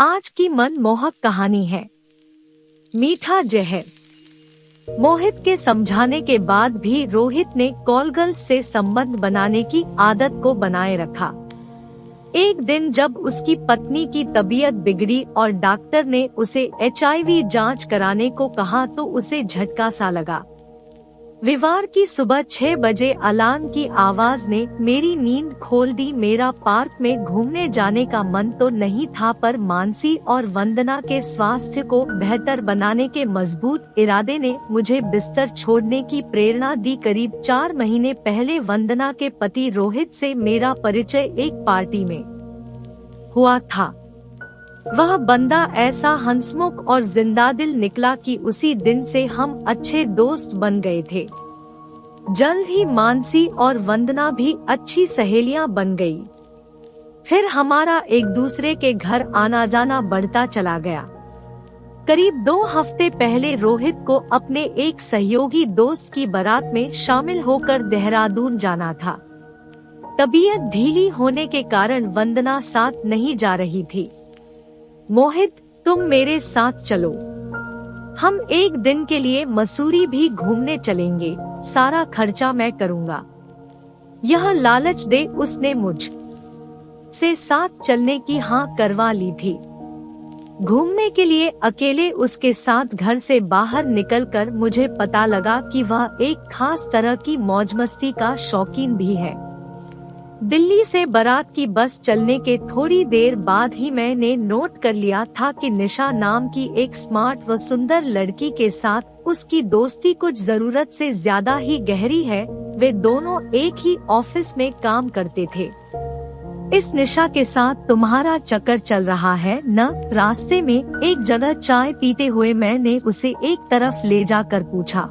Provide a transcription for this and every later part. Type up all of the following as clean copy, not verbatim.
आज की मनमोहक कहानी है मीठा जहर। मोहित के समझाने के बाद भी रोहित ने कॉलगर्ल्स से संबंध बनाने की आदत को बनाए रखा। एक दिन जब उसकी पत्नी की तबीयत बिगड़ी और डॉक्टर ने उसे HIV जांच कराने को कहा तो उसे झटका सा लगा। रविवार की सुबह 6 बजे अलार्म की आवाज ने मेरी नींद खोल दी। मेरा पार्क में घूमने जाने का मन तो नहीं था, पर मानसी और वंदना के स्वास्थ्य को बेहतर बनाने के मजबूत इरादे ने मुझे बिस्तर छोड़ने की प्रेरणा दी। करीब 4 महीने पहले वंदना के पति रोहित से मेरा परिचय एक पार्टी में हुआ था। वह बंदा ऐसा हंसमुख और जिंदादिल निकला कि उसी दिन से हम अच्छे दोस्त बन गए थे। जल्द ही मानसी और वंदना भी अच्छी सहेलियां बन गई। फिर हमारा एक दूसरे के घर आना जाना बढ़ता चला गया। करीब 2 हफ्ते पहले रोहित को अपने एक सहयोगी दोस्त की बारात में शामिल होकर देहरादून जाना था। तबीयत ढीली होने के कारण वंदना साथ नहीं जा रही थी। मोहित, तुम मेरे साथ चलो, हम एक दिन के लिए मसूरी भी घूमने चलेंगे, सारा खर्चा मैं करूँगा। यह लालच दे उसने मुझ से साथ चलने की हाँ करवा ली थी। घूमने के लिए अकेले उसके साथ घर से बाहर निकलकर मुझे पता लगा कि वह एक खास तरह की मौज मस्ती का शौकीन भी है। दिल्ली से बारात की बस चलने के थोड़ी देर बाद ही मैंने नोट कर लिया था कि निशा नाम की एक स्मार्ट व सुंदर लड़की के साथ उसकी दोस्ती कुछ जरूरत से ज्यादा ही गहरी है। वे दोनों एक ही ऑफिस में काम करते थे। इस निशा के साथ तुम्हारा चक्कर चल रहा है न? रास्ते में एक जगह चाय पीते हुए मैंने उसे एक तरफ ले जाकर पूछा।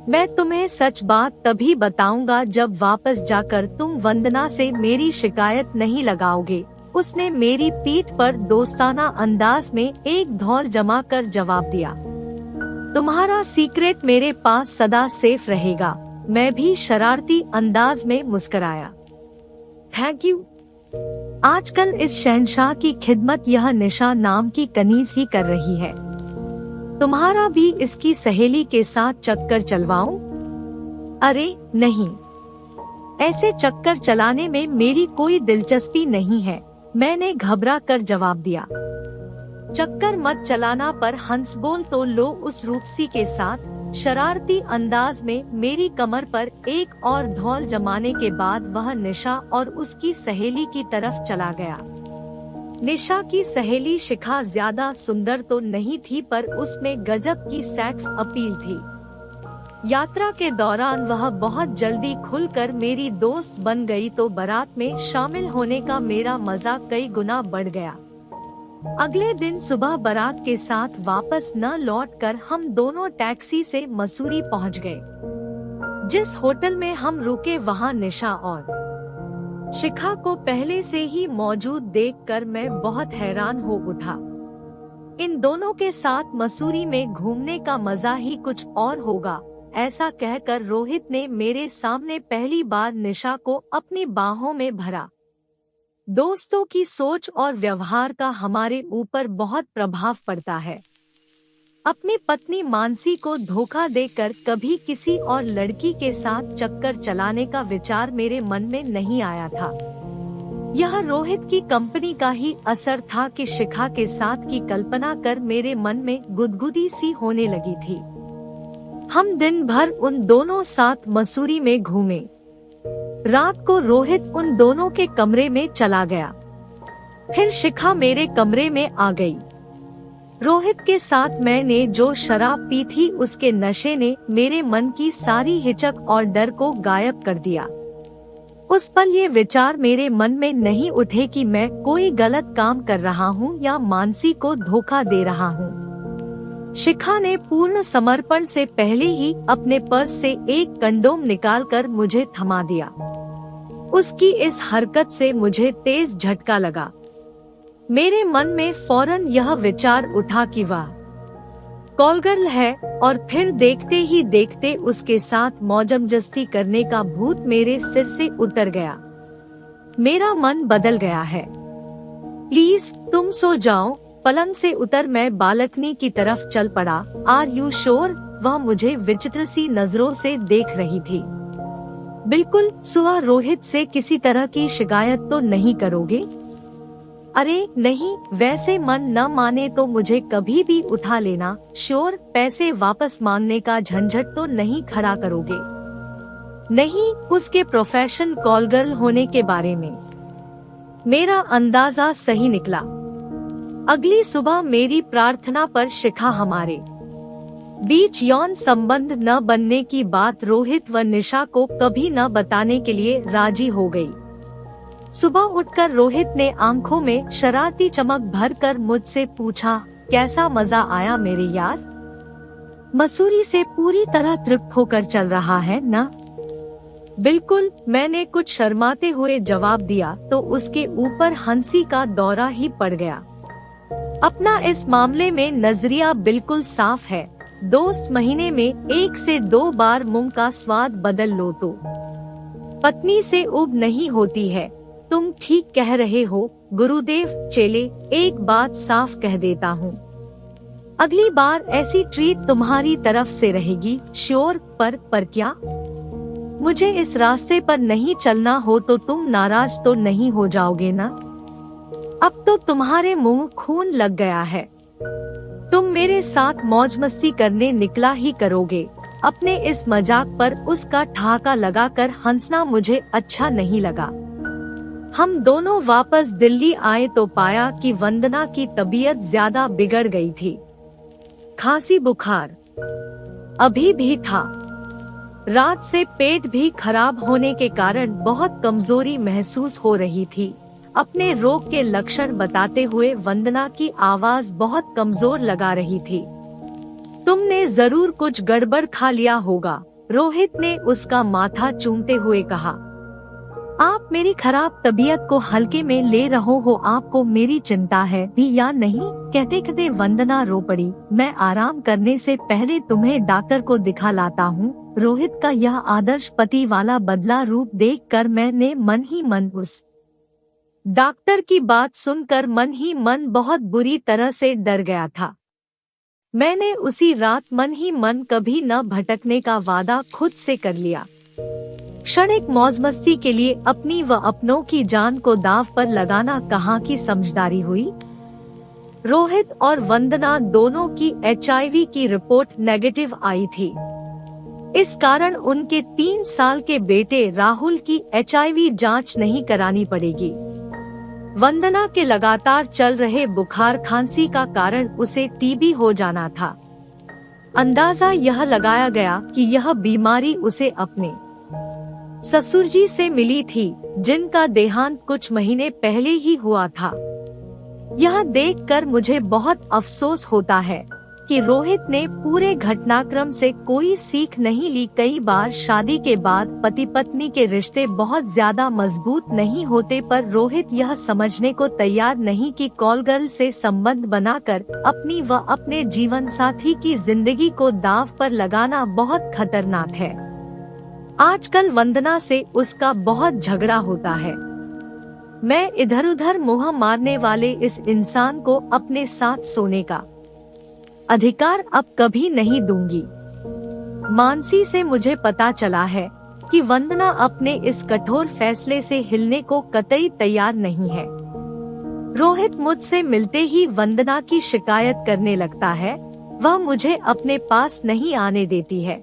मैं तुम्हें सच बात तभी बताऊंगा जब वापस जाकर तुम वंदना से मेरी शिकायत नहीं लगाओगे, उसने मेरी पीठ पर दोस्ताना अंदाज में एक धौल जमा कर जवाब दिया। तुम्हारा सीक्रेट मेरे पास सदा सेफ रहेगा। मैं भी शरारती अंदाज में मुस्कुराया। Thank you. आजकल इस शहंशाह की खिदमत यह निशा नाम की कनीज ही कर रही है। तुम्हारा भी इसकी सहेली के साथ चक्कर चलवाऊं? अरे नहीं, ऐसे चक्कर चलाने में मेरी कोई दिलचस्पी नहीं है, मैंने घबरा कर जवाब दिया। चक्कर मत चलाना पर हंस बोल तो लो, उस रूपसी के साथ शरारती अंदाज में मेरी कमर पर एक और धौल जमाने के बाद वह निशा और उसकी सहेली की तरफ चला गया। निशा की सहेली शिखा ज्यादा सुंदर तो नहीं थी, पर उसमें गजब की सेक्स अपील थी। यात्रा के दौरान वह बहुत जल्दी खुलकर मेरी दोस्त बन गई तो बारात में शामिल होने का मेरा मजा कई गुना बढ़ गया। अगले दिन सुबह बारात के साथ वापस न लौटकर हम दोनों टैक्सी से मसूरी पहुंच गए। जिस होटल में हम रुके वहां निशा और शिखा को पहले से ही मौजूद देखकर मैं बहुत हैरान हो उठा। इन दोनों के साथ मसूरी में घूमने का मजा ही कुछ और होगा, ऐसा कहकर रोहित ने मेरे सामने पहली बार निशा को अपनी बाहों में भरा। दोस्तों की सोच और व्यवहार का हमारे ऊपर बहुत प्रभाव पड़ता है। अपनी पत्नी मानसी को धोखा देकर कभी किसी और लड़की के साथ चक्कर चलाने का विचार मेरे मन में नहीं आया था। यह रोहित की कंपनी का ही असर था कि शिखा के साथ की कल्पना कर मेरे मन में गुदगुदी सी होने लगी थी। हम दिन भर उन दोनों साथ मसूरी में घूमे। रात को रोहित उन दोनों के कमरे में चला गया। फिर शिखा मेरे कमरे में आ गई। रोहित के साथ मैंने जो शराब पी थी उसके नशे ने मेरे मन की सारी हिचक और डर को गायब कर दिया। उस पल ये विचार मेरे मन में नहीं उठे कि मैं कोई गलत काम कर रहा हूँ या मानसी को धोखा दे रहा हूँ। शिखा ने पूर्ण समर्पण से पहले ही अपने पर्स से एक कंडोम निकालकर मुझे थमा दिया। उसकी इस हरकत से मुझे तेज झटका लगा। मेरे मन में फौरन यह विचार उठा कि वह कॉलगर्ल है, और फिर देखते ही देखते उसके साथ मौजमस्ती करने का भूत मेरे सिर से उतर गया। मेरा मन बदल गया है। प्लीज तुम सो जाओ। पलंग से उतर मैं बालकनी की तरफ चल पड़ा। Are you sure? वह मुझे विचित्र सी नजरों से देख रही थी। बिल्कुल। सुबह रोहित से किसी तरह की शिकायत तो नहीं करोगे? अरे नहीं, वैसे मन न माने तो मुझे कभी भी उठा लेना। श्योर? पैसे वापस मांगने का झंझट तो नहीं खड़ा करोगे? नहीं, उसके प्रोफेशन कॉल गर्ल होने के बारे में मेरा अंदाजा सही निकला। अगली सुबह मेरी प्रार्थना पर शिखा हमारे बीच यौन संबंध न बनने की बात रोहित व निशा को कभी न बताने के लिए राजी हो गई। सुबह उठकर रोहित ने आंखों में शरारती चमक भरकर मुझसे पूछा, कैसा मजा आया मेरे यार? मसूरी से पूरी तरह तृप्त होकर चल रहा है ना? बिल्कुल, मैंने कुछ शर्माते हुए जवाब दिया तो उसके ऊपर हंसी का दौरा ही पड़ गया। अपना इस मामले में नजरिया बिल्कुल साफ है। दोस्त महीने में 1 से 2 बार मुंह का स्वाद बदल लो तो पत्नी से उब नहीं होती है। तुम ठीक कह रहे हो गुरुदेव। चेले, एक बात साफ कह देता हूँ, अगली बार ऐसी ट्रीट तुम्हारी तरफ से रहेगी। श्योर? पर क्या? मुझे इस रास्ते पर नहीं चलना हो तो तुम नाराज तो नहीं हो जाओगे ना? अब तो तुम्हारे मुंह खून लग गया है। तुम मेरे साथ मौज मस्ती करने निकला ही करोगे। अपने इस मजाक पर उसका ठहाका लगाकर हंसना मुझे अच्छा नहीं लगा। हम दोनों वापस दिल्ली आए तो पाया कि वंदना की तबीयत ज्यादा बिगड़ गई थी। खांसी बुखार अभी भी था। रात से पेट भी खराब होने के कारण बहुत कमजोरी महसूस हो रही थी। अपने रोग के लक्षण बताते हुए वंदना की आवाज बहुत कमजोर लगा रही थी। तुमने जरूर कुछ गड़बड़ खा लिया होगा, रोहित ने उसका माथा चूमते हुए कहा। आप मेरी खराब तबीयत को हल्के में ले रहे हो, आपको मेरी चिंता है भी या नहीं? कहते कहते वंदना रो पड़ी। मैं आराम करने से पहले तुम्हें डॉक्टर को दिखा लाता हूँ। रोहित का यह आदर्श पति वाला बदला रूप देखकर मैंने मन ही मन उस डॉक्टर की बात सुनकर मन ही मन बहुत बुरी तरह से डर गया था। मैंने उसी रात मन ही मन कभी न भटकने का वादा खुद से कर लिया। क्षणिक मौज मस्ती के लिए अपनी व अपनों की जान को दांव पर लगाना कहाँ की समझदारी हुई। रोहित और वंदना दोनों की HIV की रिपोर्ट नेगेटिव आई थी। इस कारण उनके 3 साल के बेटे राहुल की HIV जांच नहीं करानी पड़ेगी। वंदना के लगातार चल रहे बुखार खांसी का कारण उसे TB हो जाना था। अंदाजा यह लगाया गया कि यह बीमारी उसे अपने ससुरजी से मिली थी, जिनका देहांत कुछ महीने पहले ही हुआ था। यह देखकर मुझे बहुत अफसोस होता है कि रोहित ने पूरे घटनाक्रम से कोई सीख नहीं ली। कई बार शादी के बाद पति पत्नी के रिश्ते बहुत ज्यादा मजबूत नहीं होते, पर रोहित यह समझने को तैयार नहीं कि कॉल गर्ल से संबंध बनाकर अपनी व अपने जीवन साथी की जिंदगी को दांव पर लगाना बहुत खतरनाक है। आजकल वंदना से उसका बहुत झगड़ा होता है। मैं इधर उधर मुंह मारने वाले इस इंसान को अपने साथ सोने का अधिकार अब कभी नहीं दूंगी। मानसी से मुझे पता चला है कि वंदना अपने इस कठोर फैसले से हिलने को कतई तैयार नहीं है। रोहित मुझसे मिलते ही वंदना की शिकायत करने लगता है। वह मुझे अपने पास नहीं आने देती है।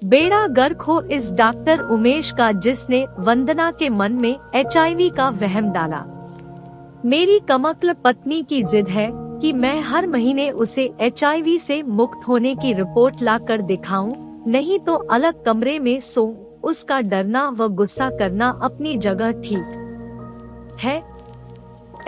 बेड़ा गर्क हो इस डॉक्टर उमेश का, जिसने वंदना के मन में HIV का वहम डाला। मेरी कमक्ल पत्नी की जिद है कि मैं हर महीने उसे HIV से मुक्त होने की रिपोर्ट लाकर दिखाऊं, नहीं तो अलग कमरे में सोऊं। उसका डरना व गुस्सा करना अपनी जगह ठीक है।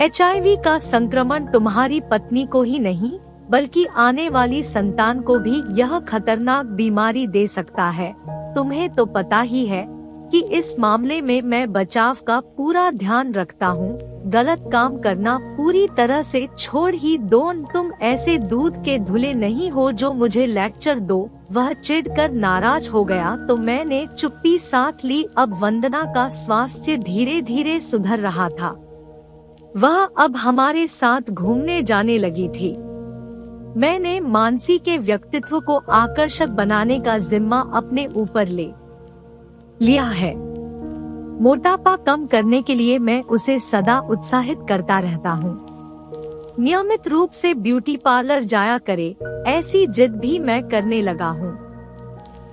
HIV का संक्रमण तुम्हारी पत्नी को ही नहीं बल्कि आने वाली संतान को भी यह खतरनाक बीमारी दे सकता है। तुम्हें तो पता ही है कि इस मामले में मैं बचाव का पूरा ध्यान रखता हूँ। गलत काम करना पूरी तरह से छोड़ ही दो। तुम ऐसे दूध के धुले नहीं हो जो मुझे लेक्चर दो। वह चिढ़कर नाराज हो गया तो मैंने चुप्पी साध ली। अब वंदना का स्वास्थ्य धीरे धीरे सुधर रहा था। वह अब हमारे साथ घूमने जाने लगी थी। मैंने मानसी के व्यक्तित्व को आकर्षक बनाने का जिम्मा अपने ऊपर ले लिया है। मोटापा कम करने के लिए मैं उसे सदा उत्साहित करता रहता हूँ। नियमित रूप से ब्यूटी पार्लर जाया करे, ऐसी जिद भी मैं करने लगा हूँ।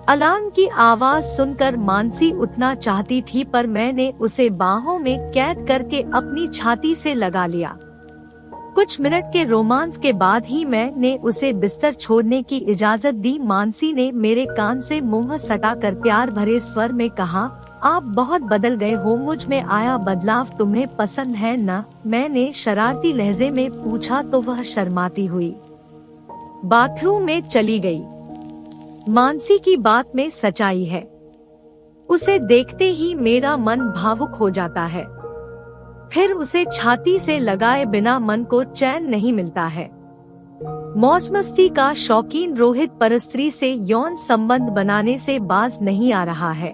अलार्म की आवाज सुनकर मानसी उठना चाहती थी, पर मैंने उसे बाहों में कैद करके अपनी छाती से लगा लिया। कुछ मिनट के रोमांस के बाद ही मैंने उसे बिस्तर छोड़ने की इजाजत दी। मानसी ने मेरे कान से मुंह सटाकर प्यार भरे स्वर में कहा, आप बहुत बदल गए हो, मुझ में आया बदलाव तुम्हें पसंद है न? मैंने शरारती लहजे में पूछा तो वह शर्माती हुई बाथरूम में चली गई। मानसी की बात में सच्चाई है। उसे देखते ही मेरा मन भावुक हो जाता है, फिर उसे छाती से लगाए बिना मन को चैन नहीं मिलता है। मौज मस्ती का शौकीन रोहित परस्त्री से यौन संबंध बनाने से बाज नहीं आ रहा है।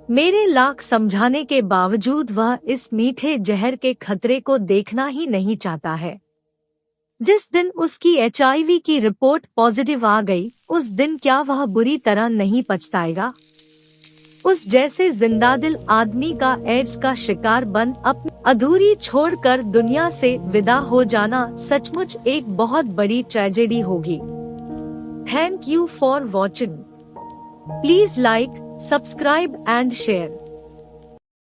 मेरे लाख समझाने के बावजूद वह इस मीठे जहर के खतरे को देखना ही नहीं चाहता है। जिस दिन उसकी HIV की रिपोर्ट पॉजिटिव आ गई, उस दिन क्या वह बुरी तरह नहीं पछताएगा? उस जैसे जिंदादिल आदमी का एड्स का शिकार बन अपनी अधूरी छोड़कर दुनिया से विदा हो जाना सचमुच एक बहुत बड़ी ट्रेजेडी होगी। Thank you for watching. Please like, subscribe and share.